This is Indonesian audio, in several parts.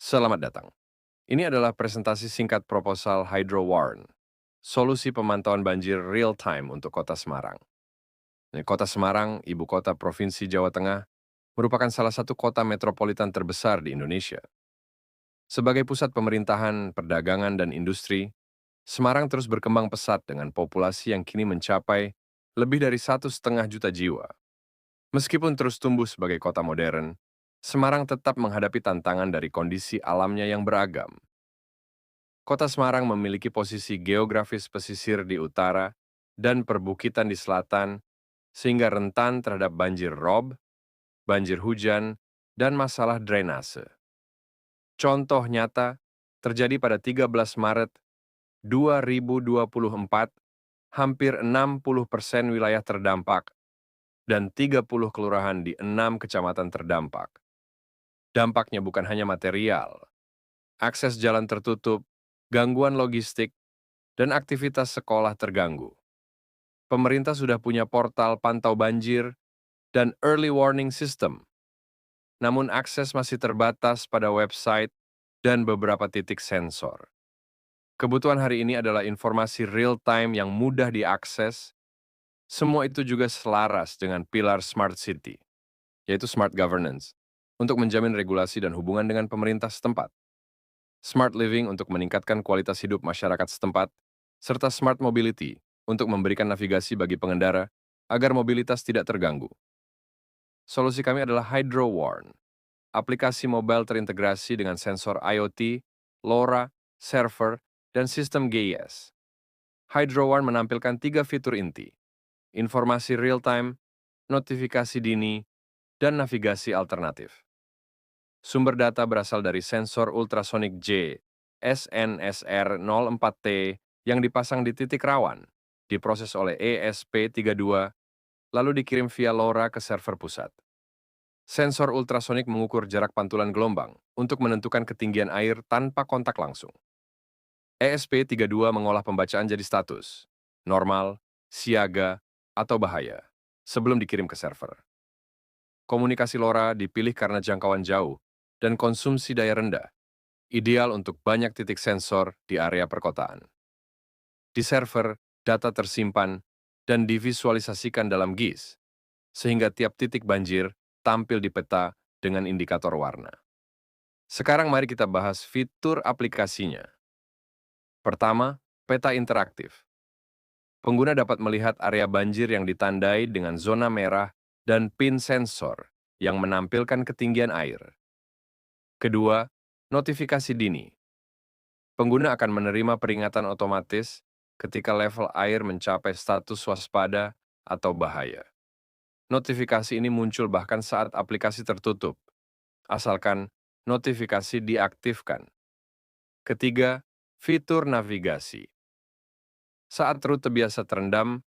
Selamat datang. Ini adalah presentasi singkat proposal Hydro Warn, solusi pemantauan banjir real time untuk Kota Semarang. Kota Semarang, ibu kota Provinsi Jawa Tengah, merupakan salah satu kota metropolitan terbesar di Indonesia. Sebagai pusat pemerintahan, perdagangan, dan industri, Semarang terus berkembang pesat dengan populasi yang kini mencapai lebih dari 1,5 juta jiwa. Meskipun terus tumbuh sebagai kota modern, Semarang tetap menghadapi tantangan dari kondisi alamnya yang beragam. Kota Semarang memiliki posisi geografis pesisir di utara dan perbukitan di selatan, sehingga rentan terhadap banjir rob, banjir hujan, dan masalah drainase. Contoh nyata terjadi pada 13 Maret 2024, hampir 60% wilayah terdampak dan 30 kelurahan di 6 kecamatan terdampak. Dampaknya bukan hanya material, akses jalan tertutup, gangguan logistik, dan aktivitas sekolah terganggu. Pemerintah sudah punya portal pantau banjir dan early warning system, namun akses masih terbatas pada website dan beberapa titik sensor. Kebutuhan hari ini adalah informasi real-time yang mudah diakses. Semua itu juga selaras dengan pilar Smart City, yaitu Smart Governance, untuk menjamin regulasi dan hubungan dengan pemerintah setempat. Smart Living untuk meningkatkan kualitas hidup masyarakat setempat, serta Smart Mobility untuk memberikan navigasi bagi pengendara agar mobilitas tidak terganggu. Solusi kami adalah Hydro Warn, aplikasi mobile terintegrasi dengan sensor IoT, LoRa, server, dan sistem GIS. Hydro Warn menampilkan 3 fitur inti: informasi real-time, notifikasi dini, dan navigasi alternatif. Sumber data berasal dari sensor ultrasonic J, SNSR-04T, yang dipasang di titik rawan, diproses oleh ESP32, lalu dikirim via LoRa ke server pusat. Sensor ultrasonik mengukur jarak pantulan gelombang untuk menentukan ketinggian air tanpa kontak langsung. ESP32 mengolah pembacaan jadi status, normal, siaga, atau bahaya, sebelum dikirim ke server. Komunikasi LoRa dipilih karena jangkauan jauh dan konsumsi daya rendah, ideal untuk banyak titik sensor di area perkotaan. Di server, data tersimpan dan divisualisasikan dalam GIS, sehingga tiap titik banjir tampil di peta dengan indikator warna. Sekarang mari kita bahas fitur aplikasinya. Pertama, peta interaktif. Pengguna dapat melihat area banjir yang ditandai dengan zona merah dan pin sensor yang menampilkan ketinggian air. Kedua, notifikasi dini. Pengguna akan menerima peringatan otomatis ketika level air mencapai status waspada atau bahaya. Notifikasi ini muncul bahkan saat aplikasi tertutup, asalkan notifikasi diaktifkan. Ketiga, fitur navigasi. Saat rute biasa terendam,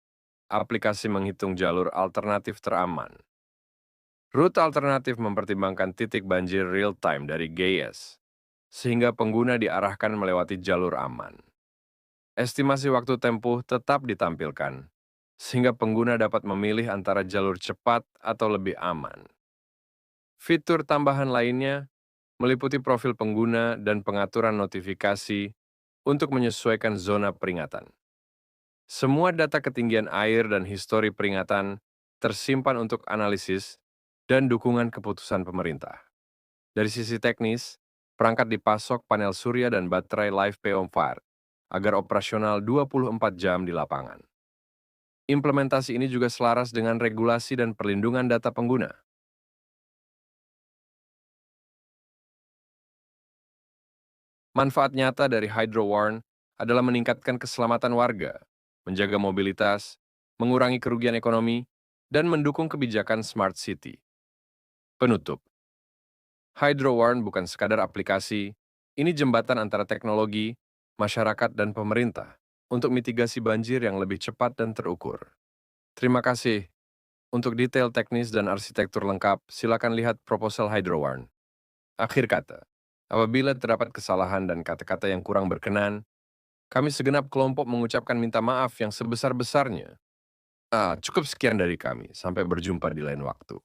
aplikasi menghitung jalur alternatif teraman. Rute alternatif mempertimbangkan titik banjir real-time dari GIS, sehingga pengguna diarahkan melewati jalur aman. Estimasi waktu tempuh tetap ditampilkan, sehingga pengguna dapat memilih antara jalur cepat atau lebih aman. Fitur tambahan lainnya meliputi profil pengguna dan pengaturan notifikasi untuk menyesuaikan zona peringatan. Semua data ketinggian air dan histori peringatan tersimpan untuk analisis dan dukungan keputusan pemerintah. Dari sisi teknis, perangkat dipasok panel surya dan baterai Live PO4 agar operasional 24 jam di lapangan. Implementasi ini juga selaras dengan regulasi dan perlindungan data pengguna. Manfaat nyata dari Hydro Warn adalah meningkatkan keselamatan warga, menjaga mobilitas, mengurangi kerugian ekonomi, dan mendukung kebijakan Smart City. Penutup, Hydro Warn bukan sekadar aplikasi, ini jembatan antara teknologi, masyarakat, dan pemerintah untuk mitigasi banjir yang lebih cepat dan terukur. Terima kasih. Untuk detail teknis dan arsitektur lengkap, silakan lihat proposal Hydro Warn. Akhir kata, apabila terdapat kesalahan dan kata-kata yang kurang berkenan, kami segenap kelompok mengucapkan minta maaf yang sebesar-besarnya. Cukup sekian dari kami. Sampai berjumpa di lain waktu.